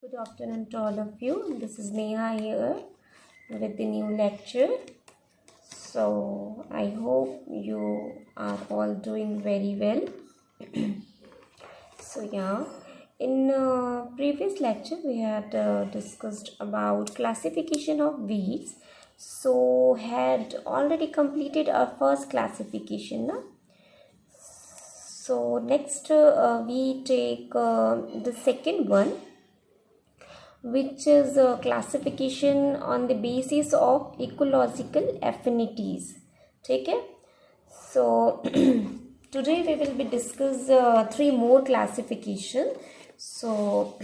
Good afternoon to all of you. This is Neha here with the new lecture. So I hope you are all doing very well. In previous lecture we had discussed about classification of weeds. So had already completed our first classification. Na? So next we take the second one, which is a classification on the basis of ecological affinities. ठीक है? So today we will be discuss 3 more classification. So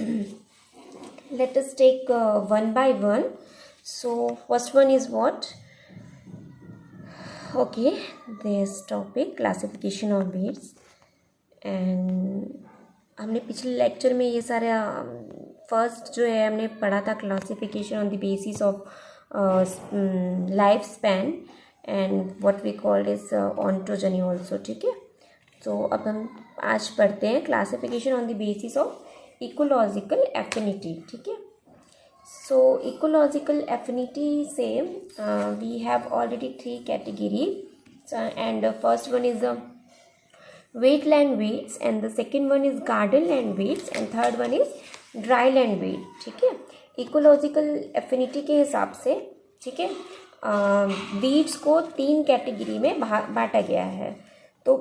let us take one by one. So first one is what? Okay, this topic classification of weeds. And हमने पिछले lecture में ये सारे first जो है हमने पढ़ा था classification on the basis of life span and what we called is ontogeny also. ठीक है, तो अब हम आज पढ़ते हैं classification on the basis of ecological affinity. ठीक है, सो इकोलॉजिकल एफिनिटी से we have already 3 category and first one is wetland weeds and the second one is garden land weeds and third one is dry land weed. ठीक है, ecological affinity के हिसाब से ठीक है वीड्स को 3 category में बांटा गया है. तो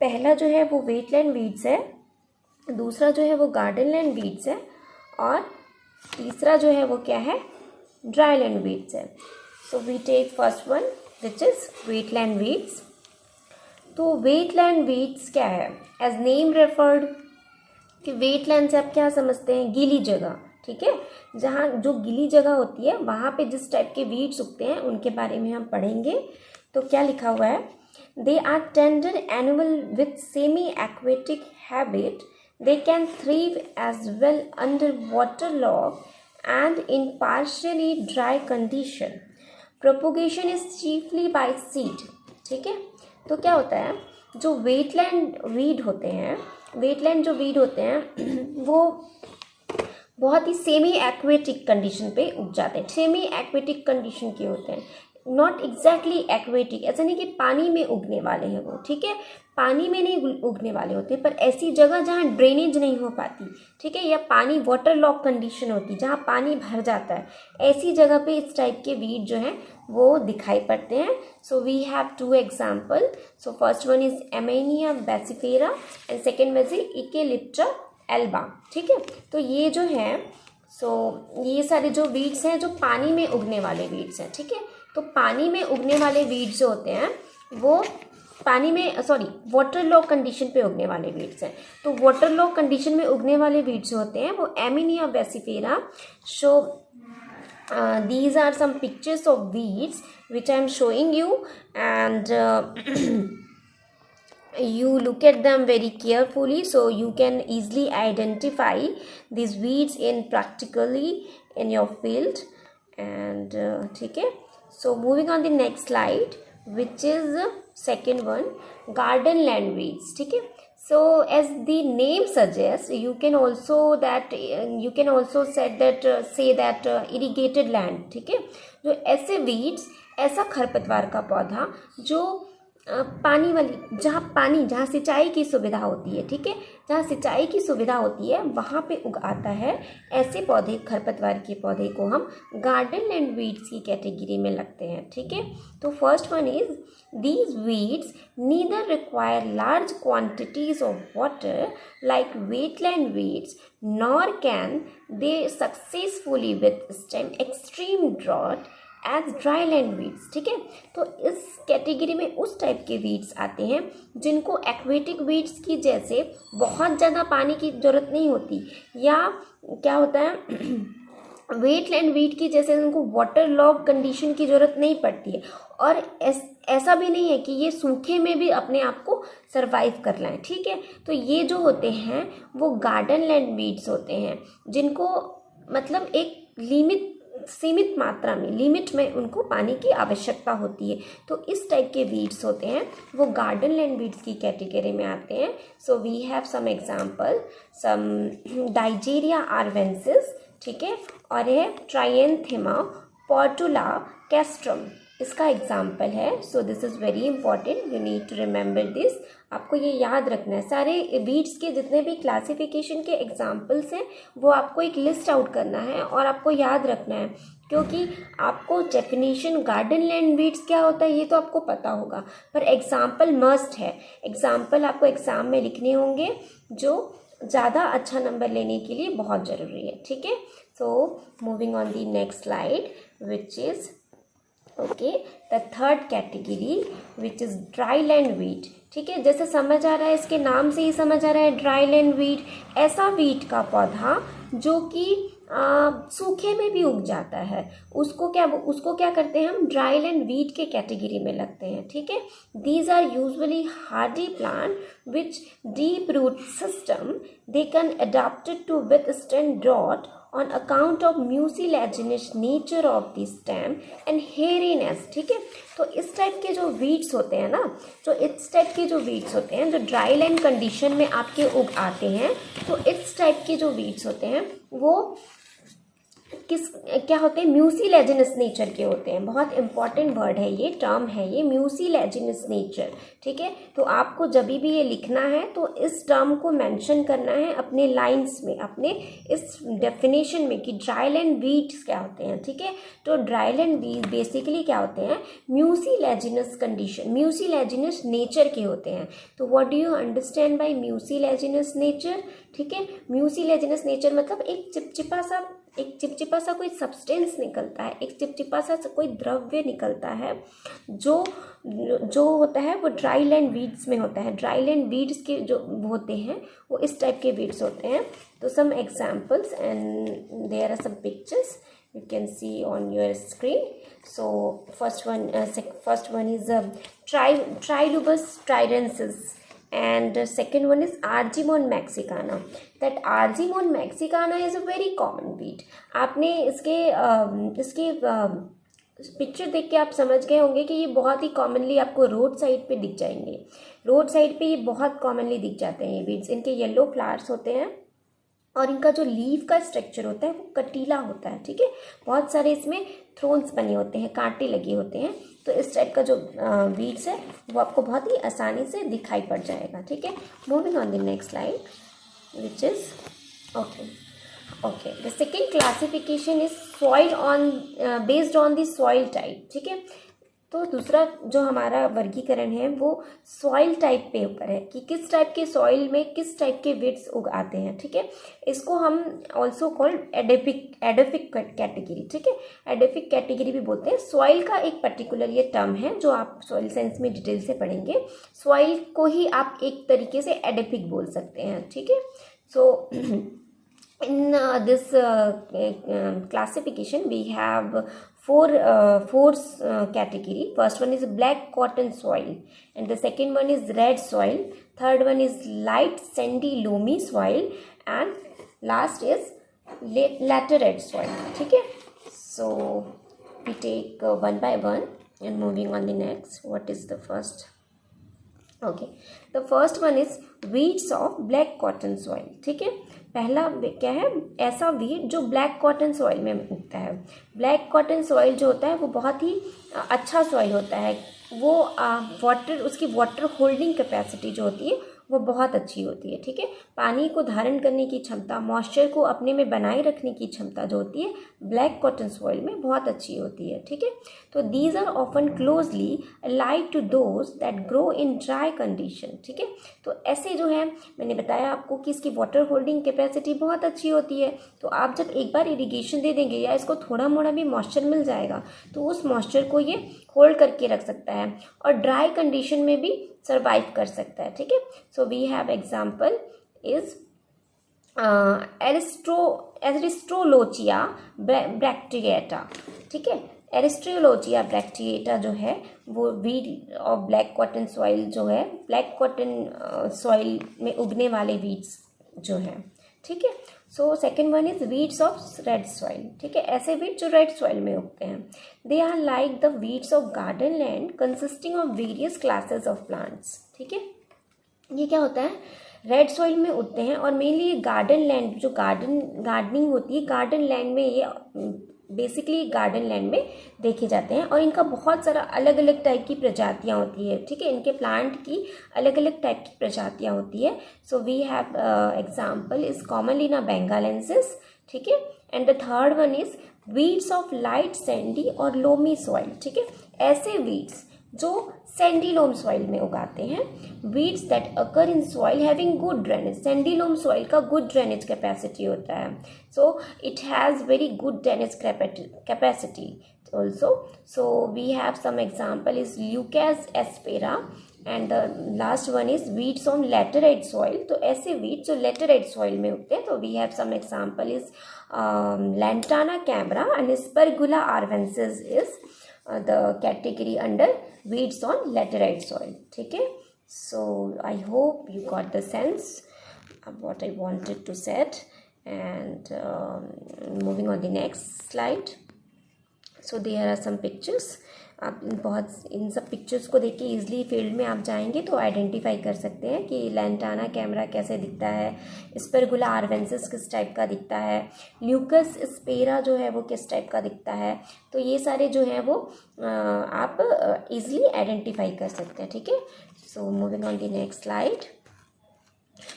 पहला जो है वो वेटलैंड वीड्स है, दूसरा जो है वो गार्डन लैंड वीड्स है और तीसरा जो है वो क्या है, ड्राई लैंड वीड्स है. So we take first one which is wetland weeds. तो वेटलैंड वीड्स क्या है? एज नेम रेफर्ड कि वेटलैंड से आप क्या समझते हैं, गीली जगह. ठीक है, जहाँ जो गीली जगह होती है वहाँ पे जिस टाइप के वीड्स उगते हैं उनके बारे में हम पढ़ेंगे. तो क्या लिखा हुआ है, they are tender animal with semi aquatic habit, they can thrive as well under water log and in partially dry condition. Propagation is chiefly by seed. ठीक है, तो क्या होता है, जो वेटलैंड वीड होते हैं, वेटलैंड जो वीड होते हैं वो बहुत ही सेमी एक्वेटिक कंडीशन पे उग जाते हैं. सेमी एक्वेटिक कंडीशन के होते हैं, नॉट एग्जैक्टली एक्वेटिक. ऐसा नहीं कि पानी में उगने वाले हैं वो. ठीक है, पानी में नहीं उगने वाले होते, पर ऐसी जगह जहाँ ड्रेनेज नहीं हो पाती. ठीक है, या पानी वाटर लॉक कंडीशन होती, जहाँ पानी भर जाता है, ऐसी जगह पे इस टाइप के वीड जो हैं वो दिखाई पड़ते हैं. So we have 2 example. So first one is Ammannia baccifera and second one is Eclipta alba. ठीक है, तो ये जो है ये सारे जो वीड्स हैं जो पानी में उगने वाले वीड्स हैं. ठीक है, तो पानी में उगने वाले वीड्स जो होते हैं वो पानी में वाटर लॉक कंडीशन पे उगने वाले वीड्स हैं. तो वाटर लॉक कंडीशन में उगने वाले वीड्स जो होते हैं वो anaemia बेसिफेरा. So these are some pictures of weeds which I am showing you and you look at them very carefully so you can easily identify these weeds practically in your field. And ठीक है, so moving on the next slide which is second one, garden land weeds. ठीक है, so as the name suggests you can also say that irrigated land. ठीक है, जो ऐसे weeds, ऐसा खरपतवार का पौधा जो पानी वाली जहाँ सिंचाई की सुविधा होती है. ठीक है, जहाँ सिंचाई की सुविधा होती है वहाँ पे उग आता है. ऐसे पौधे, खरपतवार के पौधे को हम गार्डन लैंड वीड्स की कैटेगरी में लगते हैं. ठीक है, तो first one is these weeds neither require large quantities of water like wetland weeds nor can they successfully withstand extreme drought as dryland weeds. ठीक है, तो इस कैटेगरी में उस टाइप के वीड्स आते हैं जिनको एक्वेटिक वीड्स की जैसे बहुत ज़्यादा पानी की ज़रूरत नहीं होती, या क्या होता है वेटलैंड वीड की जैसे उनको वाटर लॉग कंडीशन की ज़रूरत नहीं पड़ती है, और ऐसा भी नहीं है कि ये सूखे में भी अपने आप को सरवाइव कर लाएं. ठीक है, तो ये जो होते हैं वो गार्डन लैंड वीड्स होते हैं जिनको मतलब एक सीमित मात्रा में, लिमिट में उनको पानी की आवश्यकता होती है. तो इस टाइप के वीड्स होते हैं वो गार्डन लैंड वीड्स की कैटेगरी में आते हैं. So we have some example, some Digera arvensis, ठीक है, और ये है ट्राइएंथिमा पोर्टुला कैस्ट्रम, इसका एग्जाम्पल है। So this is very important, you need to remember this. आपको ये याद रखना है, सारे वीड्स के जितने भी क्लासिफिकेशन के एग्जाम्पल्स हैं वो आपको एक लिस्ट आउट करना है और आपको याद रखना है, क्योंकि आपको डेफिनेशन गार्डन लैंड वीड्स क्या होता है ये तो आपको पता होगा, पर एग्जाम्पल मस्ट है। एग्जाम्पल आपको एग्जाम में लिखने होंगे जो ज़्यादा अच्छा नंबर लेने के लिए बहुत ज़रूरी है, ठीक है। So moving on the next slide which is okay the third category which is dry land wheat, ठीक है। जैसे समझ आ रहा है, इसके नाम से ही समझ आ रहा है, ड्राई लैंड वीट, ऐसा वीट का पौधा जो कि सूखे में भी उग जाता है, उसको क्या करते हैं हम, ड्राई लैंड वीट के कैटेगरी में लगते हैं, ठीक है। These are usually hardy plant which deep root system, they can adapted to withstand drought on account of mucilaginous nature of the stem and hairiness, ठीक है। तो इस टाइप के जो वीड्स होते हैं ना, जो इस टाइप के जो वीड्स होते हैं जो ड्राई लैंड कंडीशन में आपके उग आते हैं, तो इस टाइप के जो वीड्स होते हैं वो क्या होते हैं, म्यूसिलेजिनस नेचर के होते हैं। बहुत इंपॉर्टेंट वर्ड है ये, टर्म है ये, म्यूसिलेजिनस नेचर, ठीक है। तो आपको जब भी ये लिखना है तो इस टर्म को मेंशन करना है अपने लाइंस में, अपने इस डेफिनेशन में कि ड्राई लैंड वीड्स क्या होते हैं, ठीक है। तो ड्राई लैंड वीड बेसिकली क्या होते हैं, म्यूसिलेजिनस कंडीशन, म्यूसिलेजिनस नेचर के होते हैं। तो what do you understand by mucilaginous nature, ठीक है। म्यूसिलेजिनस नेचर मतलब एक चिपचिपा सा कोई सब्सटेंस निकलता है, एक चिपचिपा सा कोई द्रव्य निकलता है जो होता है वो ड्राई लैंड वीड्स में होता है। ड्राई लैंड वीड्स के जो होते हैं वो इस टाइप के वीड्स होते हैं। तो some examples and there are some pictures you can see on your screen. So first one is Trilobus tridensis, and second one is Argemone mexicana. That Argemone mexicana is a very common weed. आपने इसके picture देख के आप समझ गए होंगे कि ये बहुत ही कॉमनली आपको रोड साइड पे दिख जाएंगे। रोड साइड पे ये बहुत कॉमनली दिख जाते हैं ये वीड्स। इनके येलो फ्लावर्स होते हैं और इनका जो लीफ का स्ट्रक्चर होता है वो कटीला होता है, ठीक है। बहुत सारे इसमें थ्रोन्स बने होते हैं, कांटे लगे होते हैं। तो इस टाइप का जो वीड्स है वो आपको बहुत ही आसानी से दिखाई पड़ जाएगा, ठीक है। Moving on the next slide which is okay the second classification is soil on based on the soil type, ठीक है। तो दूसरा जो हमारा वर्गीकरण है वो सॉइल टाइप पे ऊपर है कि किस टाइप के सॉइल में किस टाइप के वीड्स उग आते हैं, ठीक है। इसको हम ऑल्सो कॉल्ड एडोफिक कैटेगरी, ठीक है। एडोफिक कैटेगरी भी बोलते हैं। सॉइल का एक पर्टिकुलर ये टर्म है जो आप सॉइल साइंस में डिटेल से पढ़ेंगे। सॉइल को ही आप एक तरीके से एडोफिक बोल सकते हैं, ठीक है। सो in this classification we have four category. First one is black cotton soil, and the second one is red soil, third one is light sandy loamy soil, and last is laterite soil, ठीक है। So we take one by one and moving on the next. What is the first? Okay, the first one is weeds of black cotton soil, ठीक है। पहला क्या है, ऐसा weed जो black cotton soil में उगता है। ब्लैक कॉटन सॉइल जो होता है वो बहुत ही अच्छा सॉइल होता है। वो उसकी वाटर होल्डिंग कैपेसिटी जो होती है वो बहुत अच्छी होती है, ठीक है। पानी को धारण करने की क्षमता, मॉइस्चर को अपने में बनाए रखने की क्षमता जो होती है ब्लैक कॉटन सॉइल में बहुत अच्छी होती है, ठीक है। तो these are often closely allied to those that grow in dry condition, ठीक है। तो ऐसे जो है मैंने बताया आपको कि इसकी वाटर होल्डिंग कैपेसिटी बहुत अच्छी होती है। तो आप जब एक बार इरिगेशन दे देंगे या इसको थोड़ा मोड़ा भी मॉइस्चर मिल जाएगा तो उस मॉइस्चर को ये होल्ड करके रख सकता है और ड्राई कंडीशन में भी सर्वाइव कर सकता है, ठीक है। So we have example is Aristolochia bracteata, ठीक है। एरिस्ट्रोलोचिया ब्रैक्टिएटा जो है वो weed of black cotton soil जो है, ब्लैक कॉटन सॉइल में उगने वाले वीड्स जो है, ठीक है। So second one is weeds of red soil, ठीक है। ऐसे वीड जो रेड सॉइल में उगते हैं। They are like the weeds of garden land consisting of various classes of plants, ठीक है। ये क्या होता है, रेड सॉइल में उगते हैं और मेनली ये गार्डन लैंड जो गार्डनिंग होती है, गार्डन लैंड में ये बेसिकली गार्डन लैंड में देखे जाते हैं। और इनका बहुत सारा अलग अलग टाइप की प्रजातियाँ होती है, ठीक है, इनके प्लांट की अलग अलग टाइप की प्रजातियाँ होती है। So we have example is commonly ना बेंगालेंसिस, ठीक है, and the third one is weeds of light sandy और लोमी सॉइल, ठीक है, ऐसे वीड्स जो सैंडी लोम सॉइल में उगाते हैं। Weeds that occur in soil having good drainage, sandy loam soil का गुड ड्रेनेज कैपेसिटी होता है, so it has very good drainage capacity also. So we have some example is Leucas aspera and the last one is weeds on laterite soil. तो ऐसे weeds जो laterite soil में उगते हैं, तो we have some example is Lantana camara and Spergula arvensis is the category under weeds on laterite soil, ठीक है. So I hope you got the sense of what I wanted to set, and moving on the next slide. So there are some pictures. आप इन सब pictures को देख के easily field में आप जाएंगे तो आइडेंटिफाई कर सकते हैं कि लैंटाना कैमरा कैसे दिखता है, स्पेरगुला आर्वेंसिस किस टाइप का दिखता है, ल्यूकस स्पेरा जो है वो किस टाइप का दिखता है. तो ये सारे जो हैं वो आप ईजिली आइडेंटिफाई कर सकते हैं, ठीक है. So moving on the next slide.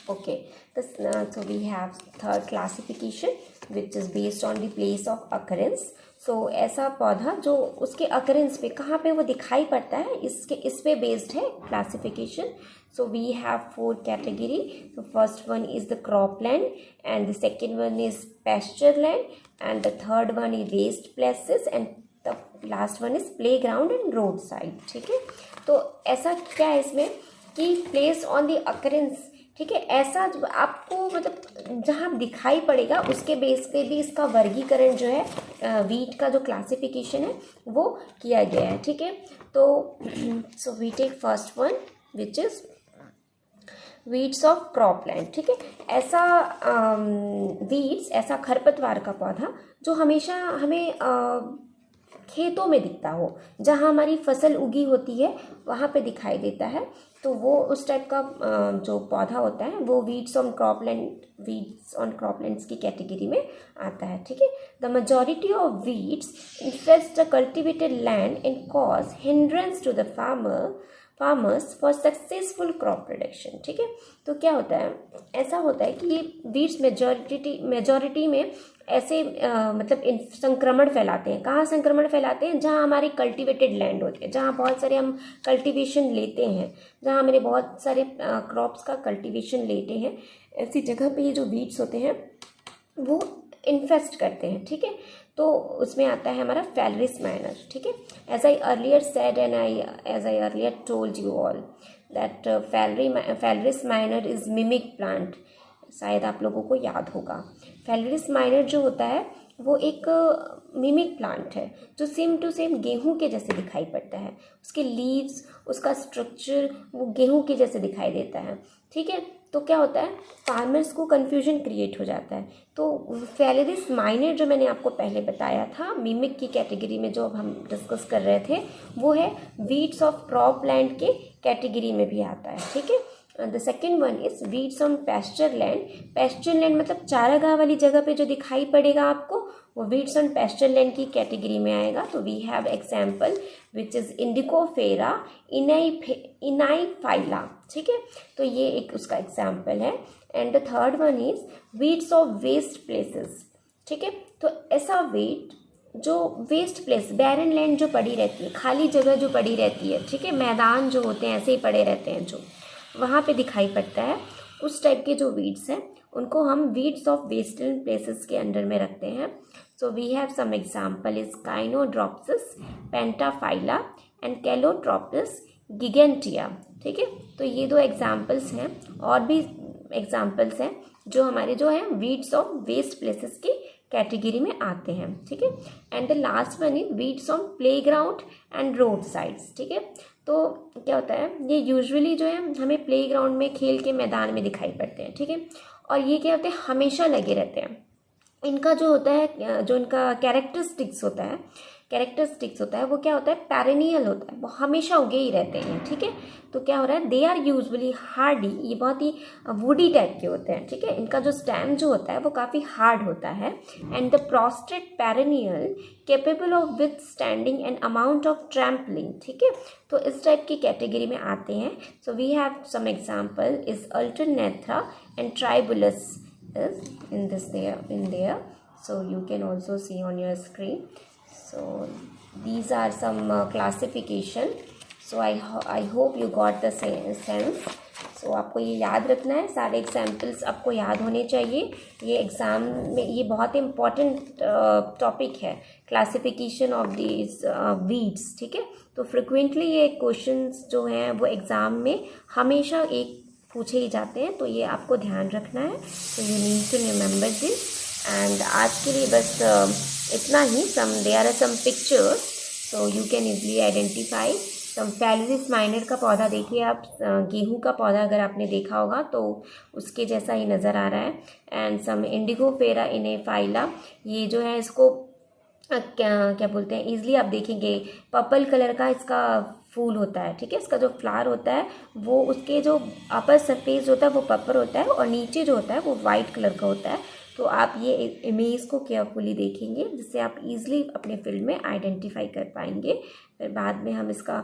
Okay, so we have third classification which is based on the place of occurrence. So ऐसा पौधा जो उसके occurrence पे कहाँ पे वो दिखाई पड़ता है, इस पे based है classification. So we have 4 category. The first one is the cropland, and the second one is pasture land, and the third one is waste places, and the last one is playground and roadside, ठीक है. तो ऐसा क्या है इसमें कि place on the occurrence, ठीक है, ऐसा आपको मतलब जहाँ दिखाई पड़ेगा उसके बेस पे भी इसका वर्गीकरण जो है वीट का जो क्लासिफिकेशन है वो किया गया है, ठीक है. तो so we take first one which is weeds of cropland, ठीक है. ऐसा वीड्स, ऐसा खरपतवार का पौधा जो हमेशा हमें खेतों में दिखता हो, जहाँ हमारी फसल उगी होती है वहाँ पे दिखाई देता है, तो वो उस टाइप का जो पौधा होता है वो वीड्स ऑन क्रॉपलैंड्स की कैटेगरी में आता है, ठीक है. The majority of weeds infest the cultivated land and cause hindrance to the farmers for successful crop production, ठीक है. तो क्या होता है, ऐसा होता है कि ये वीड्स मेजॉरिटी में ऐसे मतलब संक्रमण फैलाते हैं. कहाँ संक्रमण फैलाते हैं? जहाँ हमारे कल्टिवेटेड लैंड होते हैं, जहाँ बहुत सारे हम कल्टीवेशन लेते हैं, जहाँ हमारे बहुत सारे क्रॉप्स का कल्टीवेशन लेते हैं, ऐसी जगह पे ये जो वीड्स होते हैं वो इन्फेस्ट करते हैं, ठीक है. तो उसमें आता है हमारा फैलरिस माइनर, ठीक है. As I earlier said and as I earlier told you all that Phalaris minor is mimic plant. शायद आप लोगों को याद होगा. फैलरिस माइनर जो होता है वो एक मिमिक प्लांट है जो सेम टू सेम गेहूं के जैसे दिखाई पड़ता है. उसके लीव्स, उसका स्ट्रक्चर वो गेहूं के जैसे दिखाई देता है, ठीक है. तो क्या होता है, फार्मर्स को कन्फ्यूजन क्रिएट हो जाता है. तो फैलरिस माइनर जो मैंने आपको पहले बताया था मिमिक की कैटेगरी में जो हम डिस्कस कर रहे थे, वो है वीड्स ऑफ क्रॉपलैंड के कैटेगरी में भी आता है, ठीक है. The second one is weeds on pasture land. Pasture land मतलब चारागाह वाली जगह पे जो दिखाई पड़ेगा आपको, वो वीड्स ऑन पैस्चर लैंड की कैटेगरी में आएगा. तो we have example which is Indigofera enneaphylla, ठीक है. तो ये एक उसका एग्जाम्पल है. And the third one is weeds of waste places, ठीक है. तो ऐसा वीड जो वेस्ट प्लेस, बैरन लैंड जो पड़ी रहती है, खाली जगह जो पड़ी रहती है, ठीक है, मैदान जो होते हैं ऐसे ही पड़े रहते हैं जो वहाँ पे दिखाई पड़ता है, उस टाइप के जो वीड्स हैं उनको हम वीड्स ऑफ वेस्टर्न प्लेसेस के अंडर में रखते हैं. So we have some example is Gynandropsis pentaphylla and Calotropis gigantea, ठीक है. तो ये 2 एग्जांपल्स हैं, और भी एग्जांपल्स हैं जो हमारे जो हैं वीड्स ऑफ वेस्ट प्लेसेस की कैटेगरी में आते हैं, ठीक है. And the last one is weeds on playground and road sides, ठीक है. तो क्या होता है, ये यूजुअली जो है हमें प्लेग्राउंड में, खेल के मैदान में दिखाई पड़ते हैं, ठीक है. और ये क्या होते हैं, हमेशा लगे रहते हैं. इनका जो होता है, जो इनका कैरेक्टरिस्टिक्स होता है, कैरेक्टरिस्टिक्स होता है वो क्या होता है, पेरेनियल होता है, वो हमेशा उगे ही रहते हैं, ठीक है। तो क्या हो रहा है, दे आर यूजुअली हार्डी, ये बहुत ही वुडी टाइप के होते हैं, ठीक है। इनका जो स्टेम जो होता है वो काफ़ी हार्ड होता है। And the prostate perennial capable of with standing an amount of trampling, ठीक है। तो इस टाइप की कैटेगरी में आते हैं। So we have some example is Alternanthera and Tribulus is in there, so you can also see on your screen. So these are some classification. So I hope you got the sense. So आपको ये याद रखना है, सारे examples आपको याद होने चाहिए। ये एग्ज़ाम में ये बहुत इम्पॉर्टेंट टॉपिक है, क्लासिफिकेशन ऑफ दीज वीड्स, ठीक है। तो फ्रिक्वेंटली ये क्वेश्चंस जो हैं वो एग्ज़ाम में हमेशा एक पूछे ही जाते हैं, तो ये आपको ध्यान रखना है। तो you need to remember this. And आज के लिए बस इतना ही। There are some pictures so you can easily identify. Some Phalaris minor का पौधा देखिए आप, गेहूं का पौधा अगर आपने देखा होगा तो उसके जैसा ही नज़र आ रहा है। एंड सम इंडिगोफेरा इनेफाइला, ये जो है इसको क्या बोलते हैं, ईजिली आप देखेंगे पर्पल कलर का इसका फूल होता है, ठीक है। इसका जो फ्लावर होता है वो उसके जो अपर सरफेस होता है वो पर्पल होता है और नीचे जो होता है वो वाइट कलर का होता है। तो आप ये इमेज को केयरफुली देखेंगे जिससे आप इजीली अपने फील्ड में आइडेंटिफाई कर पाएंगे। फिर बाद में हम इसका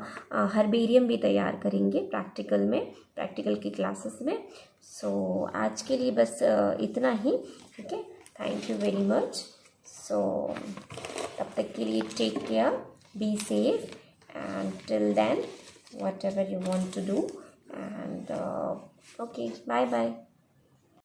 हर्बेरियम भी तैयार करेंगे प्रैक्टिकल की क्लासेस में। सो आज के लिए बस इतना ही, ठीक है। Thank you very much. So तब तक के लिए take care, be safe, and till then whatever you want to do, and okay, bye bye.